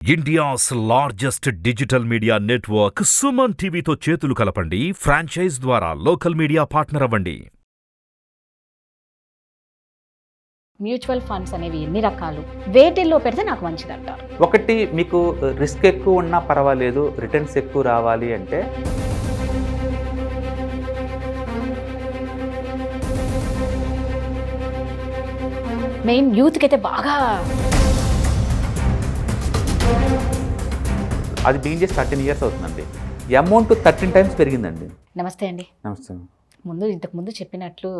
India's largest digital media network Suman టీవీతో చేతులు కలపండి. ఫ్రాంచైజ్ ద్వారా లోకల్ మీడియా పార్ట్నర్ అవ్వండి. మ్యూచువల్ ఫండ్స్ అనేవి ఎన్ని రకాలు, వేటిల్లో పెడితే నాకు మంచిదంటారు? ఒకటి, మీకు రిస్క్ ఎక్కువ ఉన్నా పర్వాలేదు, రిటర్న్స్ ఎక్కువ రావాలి అంటే మెయిన్ యూత్కి అయితే బాగా అది బీయింగ్ చేసి 13 years అవుతుందండి. అమౌంట్ 13 times పెరిగిందండి. నమస్తే అండి. నమస్తే. ఇంతకుముందు చెప్పినట్లు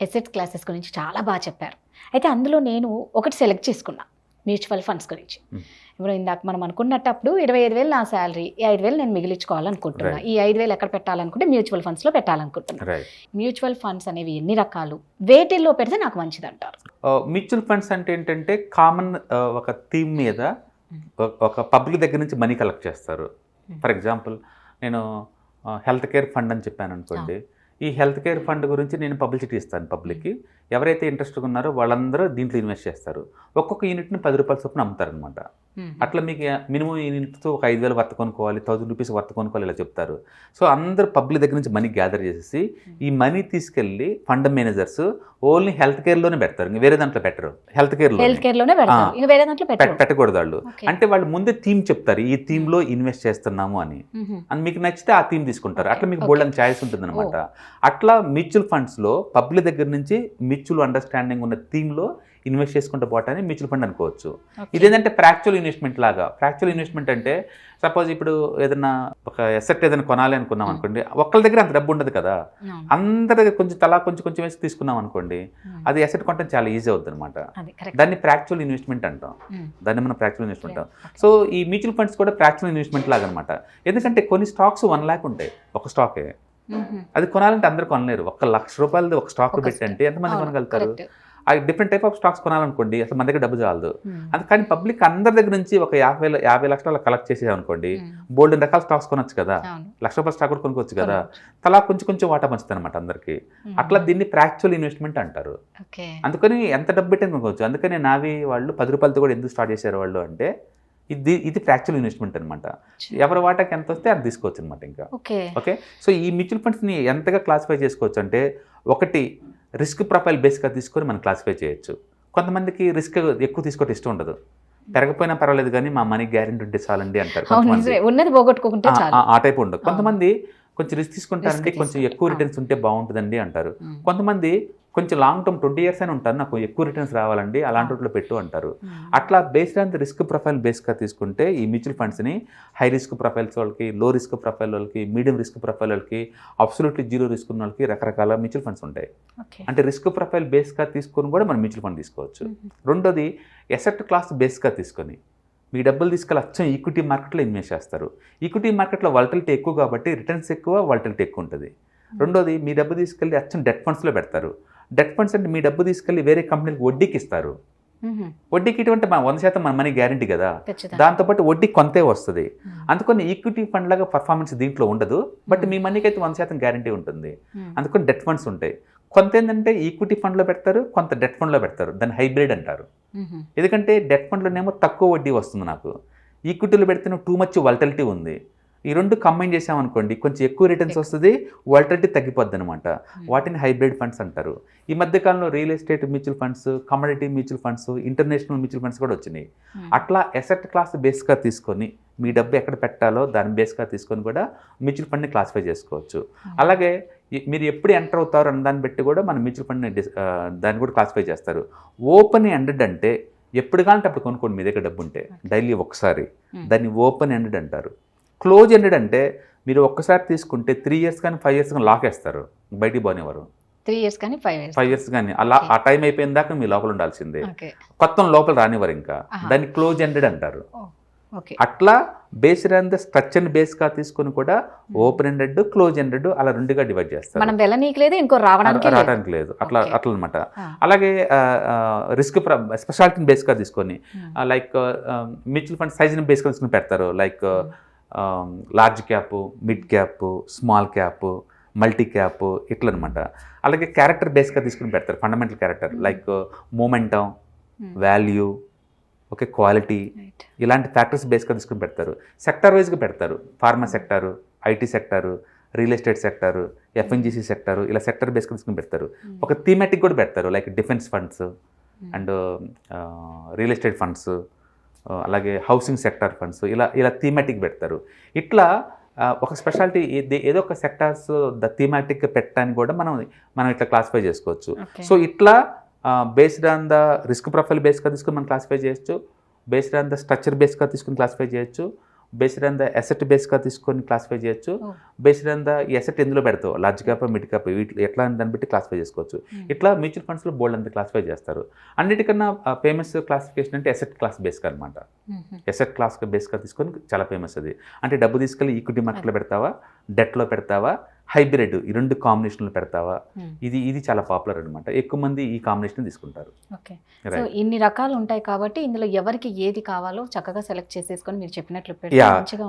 ఎసెట్ క్లాసెస్ గురించి చాలా బాగా చెప్పారు. అయితే అందులో నేను ఒకటి సెలెక్ట్ చేసుకున్నా, మ్యూచువల్ ఫండ్స్ గురించి. ఇప్పుడు ఇందాక మనం అనుకున్నప్పుడు 25,000 నా శాలరీ, ఈ 5,000 నేను మిగిలించుకోవాలనుకుంటున్నా. ఈ 5,000 ఎక్కడ పెట్టాలనుకుంటే మ్యూచువల్ ఫండ్స్లో పెట్టాలనుకుంటున్నా. మ్యూచువల్ ఫండ్స్ అనేవి ఎన్ని రకాలు, వేటిల్లో పెడితే నాకు మంచిదంటారు? మ్యూచువల్ ఫండ్స్ అంటే ఏంటంటే కామన్ ఒక థీమ్ మీద ఒక పబ్లిక్ దగ్గర నుంచి మనీ కలెక్ట్ చేస్తారు. ఫర్ ఎగ్జాంపుల్, నేను హెల్త్ కేర్ ఫండ్ అని చెప్పాను అనుకోండి. ఈ హెల్త్ కేర్ ఫండ్ గురించి నేను పబ్లిసిటీ ఇస్తాను పబ్లిక్కి. ఎవరైతే ఇంట్రెస్ట్గా ఉన్నారో వాళ్ళందరూ దీంట్లో ఇన్వెస్ట్ చేస్తారు. ఒక్కొక్క యూనిట్ని 10 రూపాయల చొప్పున అమ్ముతారనమాట. అట్లా మీకు మినిమం యూనిట్తో ఒక 5,000 వర్త్ కొనుక్కోవాలి, 1,000 రూపీస్ వర్త్ కొనుక్కోవాలి, ఇలా చెప్తారు. సో అందరూ పబ్లిక్ దగ్గర నుంచి మనీ గ్యాదర్ చేసేసి ఈ మనీ తీసుకెళ్ళి ఫండ్ మేనేజర్స్ ఓన్లీ హెల్త్ కేర్లోనే పెడతారు, ఇంకా వేరే దాంట్లో పెట్టరు. హెల్త్ కేర్లోనే పెట్టకూడదు వాళ్ళు. అంటే వాళ్ళు ముందే థీమ్ చెప్తారు, ఈ థీమ్లో ఇన్వెస్ట్ చేస్తున్నాము అని మీకు నచ్చితే ఆ థీమ్ తీసుకుంటారు. అట్లా మీకు బోల్డ్ అని ఛాయిస్ ఉంటుంది అనమాట. అట్లా మ్యూచువల్ ఫండ్స్లో పబ్లిక్ దగ్గర నుంచి మ్యూచువల్ అండర్స్టాండింగ్ ఉన్న థీమ్లో ఇన్వెస్ట్ చేసుకుంటూ పోవటాన్ని మ్యూచువల్ ఫండ్ అనుకోవచ్చు. ఇదేంటంటే ప్రాక్చువల్ ఇన్వెస్ట్మెంట్ లాగా. ప్రాక్చువల్ ఇన్వెస్ట్మెంట్ అంటే సపోజ్ ఇప్పుడు ఏదైనా ఒక ఎసెట్ ఏదైనా కొనాలి అనుకున్నాం అనుకోండి, ఒక్కరి దగ్గర అంత డబ్బు ఉండదు కదా, అందరి దగ్గర కొంచెం వేసి తీసుకున్నాం అనుకోండి, అది ఎసెట్ కొనడం చాలా ఈజీ అవుతుంది అనమాట. దాన్ని ప్రాక్చువల్ ఇన్వెస్ట్మెంట్ అంటాం. దాన్ని మనం ప్రాక్చువల్ ఇన్వెస్ట్మెంట్ అంటాం. సో ఈ మ్యూచువల్ ఫండ్స్ కూడా ప్రాక్చువల్ ఇన్వెస్ట్మెంట్ లాగా అనమాట. ఎందుకంటే కొన్ని స్టాక్స్ 1 lakh ఉంటాయి, ఒక స్టాకే. అది కొనాలంటే అందరూ కొనలేరు. 1,00,000 రూపాయలు ఒక స్టాక్ పెట్టంటే ఎంతమంది కొనగలుగుతారు? ఆ డిఫరెంట్ టైప్ ఆఫ్ స్టాక్స్ కొనాలనుకోండి, అసలు మన దగ్గర డబ్బు చాలదు. అందుకని పబ్లిక్ అందరి దగ్గర నుంచి ఒక 50 లక్షలు కలెక్ట్ చేసేదనుకోండి, బోల్డెన్ రకాల స్టాక్స్ కొనొచ్చు కదా, ₹1,00,000 స్టాక్ కూడా కొనుక్కోవచ్చు కదా. తలా కొంచెం వాటా పంచుతుంది అనమాట అందరికి. అట్లా దీన్ని ప్రాక్చువల్ ఇన్వెస్ట్మెంట్ అంటారు. అందుకని ఎంత డబ్బు పెట్టని కొనుక్కోవచ్చు. అందుకని నావి వాళ్ళు 10 రూపాయలతో కూడా ఎందుకు స్టార్ట్ చేశారు వాళ్ళు అంటే ఇది ప్రాక్చువల్ ఇన్వెస్ట్మెంట్ అనమాట. ఎవరి వాటాకి ఎంత వస్తే అది తీసుకోవచ్చు అనమాట. ఇంకా ఓకే. సో ఈ మ్యూచువల్ ఫండ్స్ని ఎంతగా క్లాసిఫై చేసుకోవచ్చు అంటే, ఒకటి రిస్క్ ప్రొఫైల్ బేస్గా తీసుకొని మనం క్లాసిఫై చేయొచ్చు. కొంతమందికి రిస్క్ ఎక్కువ తీసుకోవడం ఇష్టం ఉండదు, పెరగపోయినా పర్వాలేదు కానీ మా మనీ గ్యారెంటీ ఉంటే చాలండి అంటారు. ఆ టైప్ ఉండదు. కొంతమంది కొంచెం రిస్క్ తీసుకుంటారండి, కొంచెం ఎక్కువ రిటర్న్స్ ఉంటే బాగుంటుందండి అంటారు. కొంతమంది కొంచెం లాంగ్ టర్మ్ 20 years అని ఉంటారు, నాకు ఎక్కువ రిటర్న్స్ రావాలండి, అలాంటి వాటిలో పెట్టు అంటారు. అట్లా based on the risk profile బేస్గా తీసుకుంటే ఈ మ్యూచువల్ ఫండ్స్ని హై రిస్క్ ప్రొఫైల్స్ వాళ్ళకి, లో రిస్క్ ప్రొఫైల్ వాళ్ళకి, మీడియం రిస్క్ ప్రొఫైల్ వాళ్ళకి, అబ్సల్యూట్లీ జీరో రిస్క్ ఉన్న వాళ్ళకి రకరకాల మ్యూచువల్ ఫండ్స్ ఉంటాయి. అంటే రిస్క్ ప్రొఫైల్ బేస్గా తీసుకొని కూడా మనం మ్యూచువల్ ఫండ్ తీసుకోవచ్చు. రెండోది ఎసెట్ క్లాస్ బేస్గా తీసుకొని మీ డబ్బులు తీసుకెళ్ళి అచ్చం ఈక్విటీ మార్కెట్లో ఇన్వెస్ట్ చేస్తారు. ఈక్విటీ మార్కెట్లో వాలటిలిటీ ఎక్కువ కాబట్టి రిటర్న్స్ ఎక్కువ, వాలటిలిటీ ఎక్కువ ఉంటుంది. రెండోది మీ డబ్బు తీసుకెళ్ళి అచ్చం డెట్ ఫండ్స్లో పెడతారు. డెట్ ఫండ్స్ అంటే మీ డబ్బు తీసుకెళ్ళి వేరే కంపెనీలకు వడ్డీకి ఇస్తారు. వడ్డీకి ఇటువంటి 100% మన మనీ గ్యారంటీ కదా, దాంతోపాటు వడ్డీ కొంతే వస్తుంది. అందుకని ఈక్విటీ ఫండ్ లాగా పర్ఫార్మెన్స్ దీంట్లో ఉండదు, బట్ మీ మనీకి అయితే 100% గ్యారంటీ ఉంటుంది. అందుకని డెట్ ఫండ్స్ ఉంటాయి. కొంత ఏంటంటే ఈక్విటీ ఫండ్లో పెడతారు, కొంత డెట్ ఫండ్లో పెడతారు. దాన్ని హైబ్రిడ్ అంటారు. ఎందుకంటే డెట్ ఫండ్లోనేమో తక్కువ వడ్డీ వస్తుంది నాకు, ఈక్విటీలో పెడితే టూ మచ్ వాలటిలిటీ ఉంది. ఈ రెండు కంబైన్ చేసామనుకోండి కొంచెం ఎక్కువ రిటర్న్స్ వస్తుంది, వాలటిలిటీ తగ్గిపోద్ది అనమాట. వాటిని హైబ్రిడ్ ఫండ్స్ అంటారు. ఈ మధ్యకాలంలో real estate mutual funds, commodity mutual funds, international mutual funds కూడా వచ్చినాయి. అట్లా ఎసెట్ క్లాస్ బేస్గా తీసుకొని మీ డబ్బు ఎక్కడ పెట్టాలో దాని బేస్గా తీసుకొని కూడా మ్యూచువల్ ఫండ్ని క్లాసిఫై చేసుకోవచ్చు. అలాగే మీరు ఎప్పుడు ఎంటర్ అవుతారు అన్న దాన్ని బట్టి కూడా మన మ్యూచువల్ ఫండ్ని దాన్ని కూడా క్లాసిఫై చేస్తారు. ఓపెన్ ఎండెడ్ అంటే ఎప్పుడు కావాలంటే అప్పుడు కొనుక్కోండి, మీ దగ్గర డబ్బు ఉంటే డైలీ ఒకసారి, దాన్ని ఓపెన్ ఎండెడ్ అంటారు. క్లోజ్ ఎండెడ్ అంటే మీరు ఒక్కసారి తీసుకుంటే 3 years కానీ 5 years కానీ లాక్ వేస్తారు, బయటికి పోనివ్వరు. 3 years కానీ 5 years కానీ అలా ఆ టైం అయిపోయిన దాకా మీ లోపల ఉండాల్సిందే, కొత్త లోపల రానివ్వరు. ఇంకా దాన్ని క్లోజ్ ఎండెడ్ అంటారు. అట్లా బేస్డ్ ఆన్ ద స్ట్రక్చర్ బేస్గా తీసుకుని కూడా ఓపెన్ ఎండెడ్, క్లోజ్ ఎండెడ్ అలా రెండుగా డివైడ్ చేస్తారు. రావడానికి లేదు, అట్లా అనమాట. అలాగే రిస్క్ స్పెషాలిటీని బేస్గా తీసుకొని లైక్ మ్యూచువల్ ఫండ్ సైజ్ని బేస్గా తీసుకుని పెడతారు. Like large cap, mid cap, small cap, multi cap ఇట్లా అనమాట. అలాగే క్యారెక్టర్ బేస్గా తీసుకుని పెడతారు, fundamental character like momentum, value, okay, quality, right. ఇలాంటి ఫ్యాక్టర్స్ బేస్గా తీసుకుని పెడతారు. సెక్టార్ వైజ్గా పెడతారు. Pharma sector, IT sector, real estate sector, FMCG sector, ఇలా సెక్టర్ బేస్గా తీసుకుని పెడతారు. ఒక థీమాటిక్ కూడా పెడతారు, like defence funds and real estate funds, అలాగే హౌసింగ్ సెక్టార్ ఫండ్స్, ఇలా థీమాటిక్ పెడతారు. ఇట్లా ఒక స్పెషాలిటీ ఏదో ఒక సెక్టార్స్ థీమాటిక్ పెట్టడానికి కూడా మనం ఇట్లా క్లాసిఫై చేసుకోవచ్చు. సో ఇట్లా based on the risk profile బేస్గా తీసుకుని మనం క్లాసిఫై చేయొచ్చు, బేస్డ్ ఆన్ ద స్ట్రక్చర్ బేస్గా తీసుకుని క్లాసిఫై చేయొచ్చు, బేస్డ్ ఆన్ ద ఎసెట్ బేస్గా తీసుకొని క్లాసిఫై చేయొచ్చు, బేస్డ్ ఆన్ ద ఎసెట్ ఎందులో పెడతావు, లార్జ్ క్యాప్ మిడ్ క్యాప్ వీటిలో ఎట్లా దాన్ని బట్టి క్లాసిఫై చేసుకోవచ్చు. ఇట్లా మ్యూచువల్ ఫండ్స్లో బోల్డ్ అంతా క్లాసిఫై చేస్తారు. అన్నిటికన్నా ఫేమస్ క్లాసిఫికేషన్ అంటే ఎసెట్ క్లాస్ బేస్గా అనమాట. ఎసెట్ క్లాస్ బేస్గా తీసుకొని చాలా ఫేమస్ అది. అంటే డబ్బు తీసుకెళ్ళి ఈక్విటీ మార్కెట్లో పెడతావా, డెట్లో పెడతావా, హైబ్రిడ్ ఈ రెండు కాంబినేషన్లో పెడతావా, ఇది చాలా పాపులర్ అనమాట. ఎక్కువ మంది ఈ కాంబినేషన్ తీసుకుంటారు. ఓకే, సో ఇన్ని రకాలు ఉంటాయి కాబట్టి ఇందులో ఎవరికి ఏది కావాలో చక్కగా సెలెక్ట్ చేసేసుకొని మీరు చెప్పినట్లు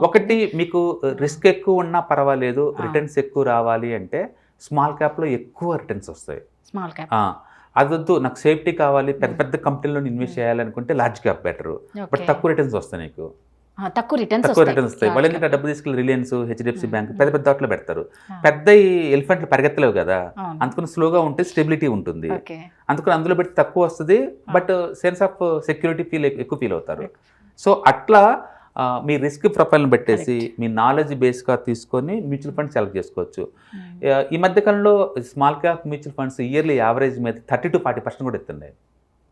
ఒకటి మీకు రిస్క్ ఎక్కువ ఉన్నా పర్వాలేదు, రిటర్న్స్ ఎక్కువ రావాలి అంటే స్మాల్ క్యాప్లో ఎక్కువ రిటర్న్స్ వస్తాయి. స్మాల్ క్యాప్ అదొద్దు, నాకు సేఫ్టీ కావాలి, పెద్ద పెద్ద కంపెనీలో ఇన్వెస్ట్ చేయాలనుకుంటే లార్జ్ క్యాప్ బెటర్, బట్ తక్కువ రిటర్న్స్ వస్తాయి నీకు, తక్కువ రిటర్న్స్ వస్తాయి. వాళ్ళు ఎందుకంటే డబ్బు తీసుకెళ్ళి రిలయన్స్, హెచ్డిఎఫ్సి బ్యాంక్ పెద్ద పెద్ద వాటిలో పెడతారు. పెద్ద ఎలిఫెంట్లు పరిగెత్తలేవు కదా, అందుకని స్లోగా ఉంటే స్టెబిలిటీ ఉంటుంది, అందుకని అందులో పెట్టి తక్కువ వస్తుంది, బట్ సెన్స్ ఆఫ్ సెక్యూరిటీ ఎక్కువ ఫీల్ అవుతారు. సో అట్లా మీ రిస్క్ ప్రొఫైల్ని పెట్టేసి మీ నాలెడ్జ్ బేస్గా తీసుకొని మ్యూచువల్ ఫండ్స్ సెలెక్ట్ చేసుకోవచ్చు. ఈ మధ్యకాలంలో small cap mutual funds yearly average మీద 30 to 40% కూడా ఎత్తున్నాయి.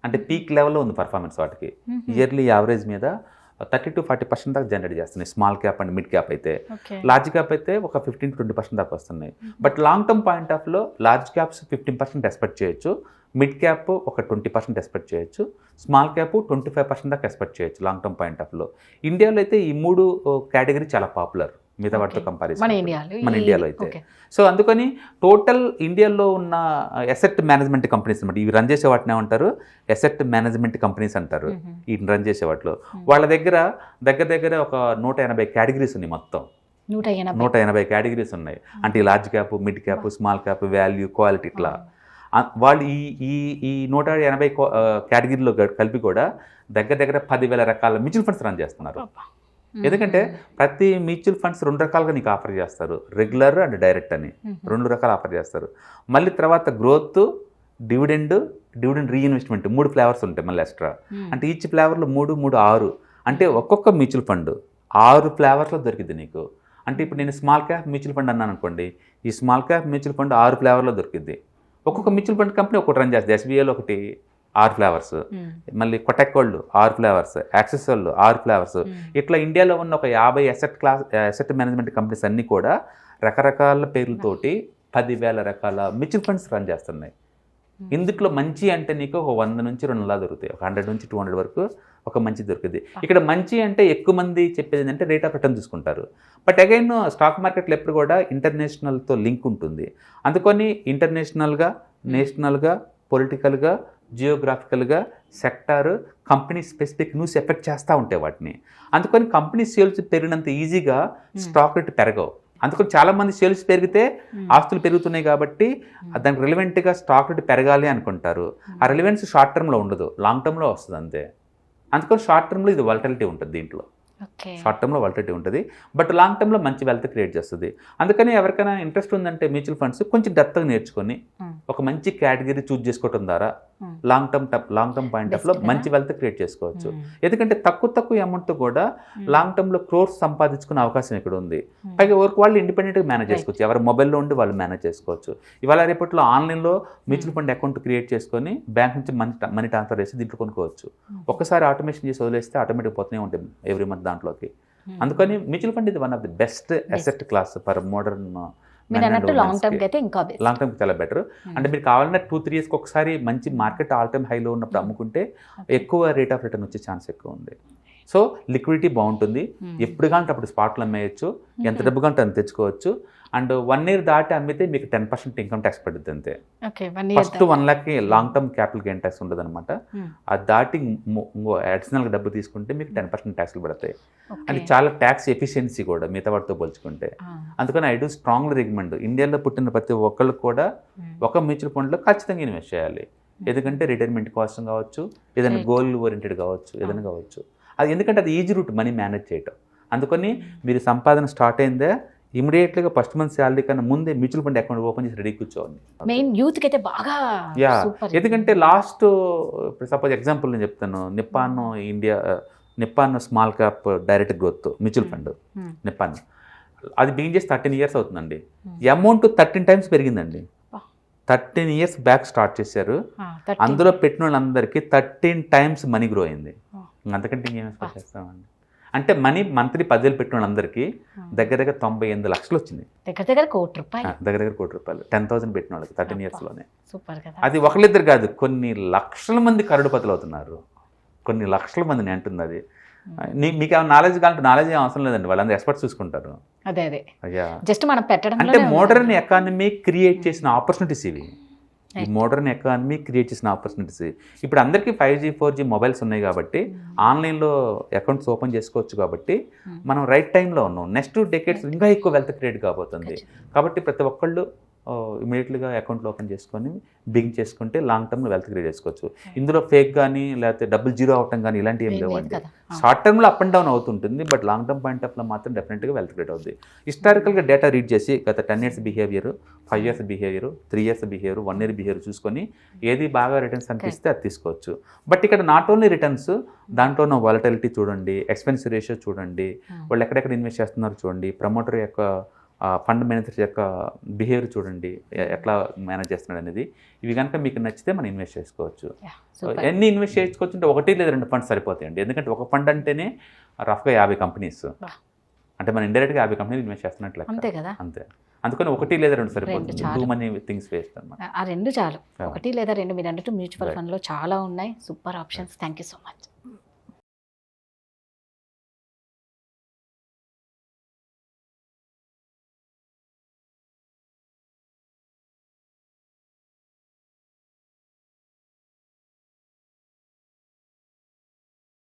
అంటే పీక్ లెవెల్లో ఉంది పర్ఫార్మెన్స్ వాటికి. ఇయర్లీ యావరేజ్ మీద 30 to 40% దాకా జనరేట్ చేస్తున్నాయి small cap and mid cap అయితే. లార్జ్ క్యాప్ అయితే ఒక 15 to 20% దాకా వస్తున్నాయి. బట్ లాంగ్ టర్మ్ పాయింట్ ఆఫ్లో లార్జ్ క్యాప్స్ 15% ఎక్స్పెక్ట్ చేయొచ్చు, మిడ్ క్యాప్ ఒక 20% ఎక్స్పెక్ట్ చేయొచ్చు, స్మాల్ క్యాప్ 25% దాకా ఎక్స్పెక్ట్ చేయొచ్చు లాంగ్ టర్మ్ పాయింట్ ఆఫ్లో. ఇండియాలో అయితే ఈ 3 కేటగిరీ చాలా పాపులర్ మిగతా వాటితో కంపారిజన్ మన ఇండియాలో అయితే. సో అందుకని టోటల్ ఇండియాలో ఉన్న అసెట్ మేనేజ్మెంట్ కంపెనీస్ అనమాట, ఇవి రన్ చేసే వాటిని ఏమంటారు, అసెట్ మేనేజ్మెంట్ కంపెనీస్ అంటారు. ఈ రన్ చేసే వాటిలో వాళ్ళ దగ్గర ఒక 180 కేటగిరీస్ ఉన్నాయి. మొత్తం 180 కేటగిరీస్ ఉన్నాయి. అంటే large cap, mid cap, small cap, value, quality, ఇట్లా వాళ్ళు ఈ 180 కేటగిరీలో కలిపి కూడా దగ్గర 10,000 రకాల మ్యూచువల్ ఫండ్స్ రన్ చేస్తున్నారు. ఎందుకంటే ప్రతి మ్యూచువల్ ఫండ్స్ 2 రకాలుగా నీకు ఆఫర్ చేస్తారు, రెగ్యులర్ అండ్ డైరెక్ట్ అని 2 రకాలు ఆఫర్ చేస్తారు. మళ్ళీ తర్వాత గ్రోత్, డివిడెండ్ రీఇన్వెస్ట్మెంట్ 3 ఫ్లేవర్స్ ఉంటాయి మళ్ళీ ఎక్స్ట్రా. అంటే ఈచ్ ఫ్లేవర్లో 3, 6 అంటే ఒక్కొక్క మ్యూచువల్ ఫండ్ 6 ఫ్లేవర్స్లో దొరికింది నీకు. అంటే ఇప్పుడు నేను స్మాల్ క్యాప్ మ్యూచువల్ ఫండ్ అన్నాను అనుకోండి, ఈ స్మాల్ క్యాప్ మ్యూచువల్ ఫండ్ 6 ఫ్లేవర్లో దొరికింది. ఒక్కొక్క మ్యూచువల్ ఫండ్ కంపెనీ ఒకటి రన్ చేస్తుంది. ఎస్బీఐలో ఒకటి 6 ఫ్లేవర్స్, మళ్ళీ కొటెక్ వాళ్ళు 6 ఫ్లేవర్స్, యాక్సిస్ వాళ్ళు 6 ఫ్లేవర్స్. ఇట్లా ఇండియాలో ఉన్న ఒక 50 అసెట్ మేనేజ్మెంట్ కంపెనీస్ అన్నీ కూడా రకరకాల పేర్లతోటి 10,000 రకాల మ్యూచువల్ ఫండ్స్ రన్ చేస్తున్నాయి. ఇందులో మంచి అంటే నీకు ఒక 100 నుంచి 200 దొరుకుతాయి, ఒక 100 నుంచి 200 వరకు ఒక మంచి దొరుకుతుంది. ఇక్కడ మంచి అంటే ఎక్కువ మంది చెప్పేది ఏంటంటే రేట్ ఆఫ్ రిటర్న్ తీసుకుంటారు. బట్ అగైన్ స్టాక్ మార్కెట్లో ఎప్పుడు కూడా ఇంటర్నేషనల్తో లింక్ ఉంటుంది. అందుకని ఇంటర్నేషనల్గా, నేషనల్గా, పొలిటికల్గా, జియోగ్రాఫికల్గా sector, company specific news effect చేస్తూ ఉంటాయి వాటిని. అందుకని కంపెనీ సేల్స్ పెరిగినంత ఈజీగా స్టాక్ రేట్ పెరగవు. అందుకని చాలామంది సేల్స్ పెరిగితే ఆస్తులు పెరుగుతున్నాయి కాబట్టి దానికి రిలవెంట్గా స్టాక్ రేట్ పెరగాలి అనుకుంటారు. ఆ రిలవెన్స్ షార్ట్ టర్మ్లో ఉండదు, లాంగ్ టర్మ్లో వస్తుంది అంతే. అందుకని షార్ట్ టర్మ్లో ఇది వాలటిలిటీ ఉంటుంది, దీంట్లో షార్ట్ టర్మ్లో వాలటిలిటీ ఉంటుంది, బట్ లాంగ్ టర్మ్లో మంచి వెల్త్ క్రియేట్ చేస్తుంది. అందుకని ఎవరికైనా ఇంట్రెస్ట్ ఉందంటే మ్యూచువల్ ఫండ్స్ కొంచెం డెప్త్గా నేర్చుకొని ఒక మంచి కేటగిరీ చూజ్ చేసుకోవడం ద్వారా లాంగ్ టర్మ్ పాయింట్ ఆఫ్లో మంచి వెల్త్ క్రియేట్ చేసుకోవచ్చు. ఎందుకంటే తక్కువ అమౌంట్తో కూడా లాంగ్ టర్మ్లో క్రోర్స్ సంపాదించుకునే అవకాశం ఇక్కడ ఉంది. పైగా వాళ్ళు ఇండిపెండెంట్గా మేనేజ్ చేసుకోవచ్చు, ఎవరి మొబైల్లో ఉండి వాళ్ళు మేనేజ్ చేసుకోవచ్చు. ఇవాళ రేపట్లో ఆన్లైన్లో మ్యూచువల్ ఫండ్ అకౌంట్ క్రియేట్ చేసుకొని బ్యాంక్ నుంచి మనీ ట్రాన్స్ఫర్ చేసి దీంట్లో కొనుక్కోవచ్చు. ఒక్కసారి ఆటోమేషన్ చేసి వదిలేస్తే ఆటోమేటిక్ పోతూనే ఉంటాయి ఎవ్రీ మంత్ దాంట్లోకి. అందుకని మ్యూచువల్ ఫండ్ ఇది one of the best asset class for modern. Long term చాలా బెటర్. అంటే మీరు కావాలన్నా 2-3 yearsకి ఒకసారి మంచి మార్కెట్ ఆల్ టైమ్ హైలో ఉన్నప్పుడు అమ్ముకుంటే ఎక్కువ రేట్ ఆఫ్ రిటర్న్ వచ్చే ఛాన్స్ ఎక్కువ ఉంది. సో లిక్విడిటీ బాగుంటుంది, ఎప్పుడు కానీ అప్పుడు స్పాట్లో అమ్మేయచ్చు, ఎంత డబ్బు కంటే అంత తెచ్చుకోవచ్చు. అండ్ 1 year దాటి అమ్మితే మీకు 10% ఇన్కమ్ ట్యాక్స్ పడుతుంది అంతే. First 1 lakh long term capital gain tax ఉండదు అనమాట. అది దాటి అడిషనల్గా డబ్బు తీసుకుంటే మీకు 10% ట్యాక్స్లు పడతాయి. అంటే చాలా ట్యాక్స్ ఎఫిషియన్సీ కూడా మిగతా వాటితో పోల్చుకుంటే. అందుకని ఐ డూ స్ట్రాంగ్లీ రికమెండ్ ఇండియాలో పుట్టిన ప్రతి ఒక్కళ్ళు కూడా ఒక మ్యూచువల్ ఫండ్లో ఖచ్చితంగా ఇన్వెస్ట్ చేయాలి. ఎందుకంటే రిటైర్మెంట్ కోసం కావచ్చు, ఏదైనా గోల్ ఓరియంటెడ్ కావచ్చు, ఏదైనా కావచ్చు. అది ఎందుకంటే అది ఈజీ రూట్ మనీ మేనేజ్ చేయటం. అందుకని మీరు సంపాదన స్టార్ట్ అయిందే ఇమీడియట్గా ఫస్ట్ మంత్ శాలరీ కన్నా ముందే మ్యూచువల్ ఫండ్ అకౌంట్ ఓపెన్ చేసి రెడీ కూర్చోవాలి. మెయిన్ యూత్కి అయితే బాగా యా, super. ఎందుకంటే లాస్ట్ సపోజ్ ఎగ్జాంపుల్ నేను చెప్తాను. Nippon small cap direct growth mutual fund Nippon, అది బిగిన్ చేసి 13 years అవుతుందండి. అమౌంట్ 13 times పెరిగిందండి. 13 years బ్యాక్ స్టార్ట్ చేశారు. అందులో పెట్టిన వాళ్ళందరికీ 13 times మనీ గ్రో అయింది. అంతకంటే ఇంకేం ఎక్స్పెక్ట్ చేస్తామండి. అంటే మనీ మంత్లీ 10,000 పెట్టిన వాళ్ళందరికీ దగ్గర దగ్గర 98 లక్షలు వచ్చింది. దగ్గర ₹1 కోటి. దగ్గర దగ్గర ₹1 కోటి. 10,000 పెట్టిన వాళ్ళకి 13 yearsలోనే. సూపర్ కదా. అది ఒకళ్ళిద్దరు కాదు, కొన్ని లక్షల మంది కరోడుపతులు అవుతున్నారు. కొన్ని లక్షల మంది నేను అంటుంది అది. మీకు ఏమైనా నాలెడ్జ్ కావాలంటే నాలెడ్జ్ ఏం అవసరం లేదండి, వాళ్ళందరూ ఎక్స్పర్ట్స్ చూసుకుంటారు. అదే జస్ట్ మనం పెట్టడం. అంటే మోడర్న్ ఎకానమీ క్రియేట్ చేసిన ఆపర్చునిటీస్ ఇవి. ఈ మోడర్న్ ఎకానమీ క్రియేట్ చేసిన ఆపర్చునిటీస్. ఇప్పుడు అందరికీ 5G 4G మొబైల్స్ ఉన్నాయి కాబట్టి ఆన్లైన్లో అకౌంట్స్ ఓపెన్ చేసుకోవచ్చు. కాబట్టి మనం రైట్ టైంలో ఉన్నాం. నెక్స్ట్ డెకేడ్స్ ఇంకా ఎక్కువ వెల్త్ క్రియేట్ కాబోతుంది. కాబట్టి ప్రతి ఒక్కళ్ళు ఇమీడియట్గా అకౌంట్లు ఓపెన్ చేసుకొని బిగిన్ చేసుకుంటే లాంగ్ టర్మ్లో వెల్త్ క్రియేట్ చేసుకోవచ్చు. ఇందులో ఫేక్ కానీ లేకపోతే డబుల్ జీరో అవటం కానీ ఇలాంటివి ఏం లేవండి. షార్ట్ టర్మ్లో అప్ అండ్ డౌన్ అవుతుంటుంది, బట్ లాంగ్ టర్మ్ పాయింట్ ఆఫ్లో మాత్రం డెఫినెట్గా వెల్త్ క్రియేట్ అవుతుంది. హిస్టారికల్గా డేటా రీడ్ చేసి గత 10 years behaviour, 5 years behaviour, 3 years behaviour, 1 year behaviour చూసుకొని ఏది బాగా రిటర్న్స్ అనిపిస్తే అది తీసుకోవచ్చు. బట్ ఇక్కడ నాట్ ఓన్లీ రిటర్న్స్, దాంట్లో ఉన్న వాలటిలిటీ చూడండి, ఎక్స్పెన్స్ రేషియో చూడండి, వాళ్ళు ఎక్కడెక్కడ ఇన్వెస్ట్ చేస్తున్నారు చూడండి, ప్రమోటర్ యొక్క ఫండ్ మేనేజర్ యొక్క బిహేవియర్ చూడండి, ఎట్లా మేనేజ్ చేస్తున్నాడు అనేది. ఇవి కనుక మీకు నచ్చితే మనం ఇన్వెస్ట్ చేసుకోవచ్చు. ఎన్ని ఇన్వెస్ట్ చేసుకోవచ్చు అంటే 1 లేదా 2 ఫండ్స్ సరిపోతాయండి. ఎందుకంటే ఒక ఫండ్ అంటేనే రఫ్గా 50 companies. అంటే మనం ఇండైరెక్ట్గా 50 companies ఇన్వెస్ట్ చేస్తున్నట్లు అంతే కదా. అంతే. అందుకని 1 లేదా 2 సరిపోతుంది. టూ మనీ థింగ్స్ వేస్ట్ అనమాట. ఆ 2 చాలు. 1 లేదా 2 మీరు అన్నట్టు మ్యూచువల్ ఫండ్లో చాలా ఉన్నాయి. Super options. Thank you so much.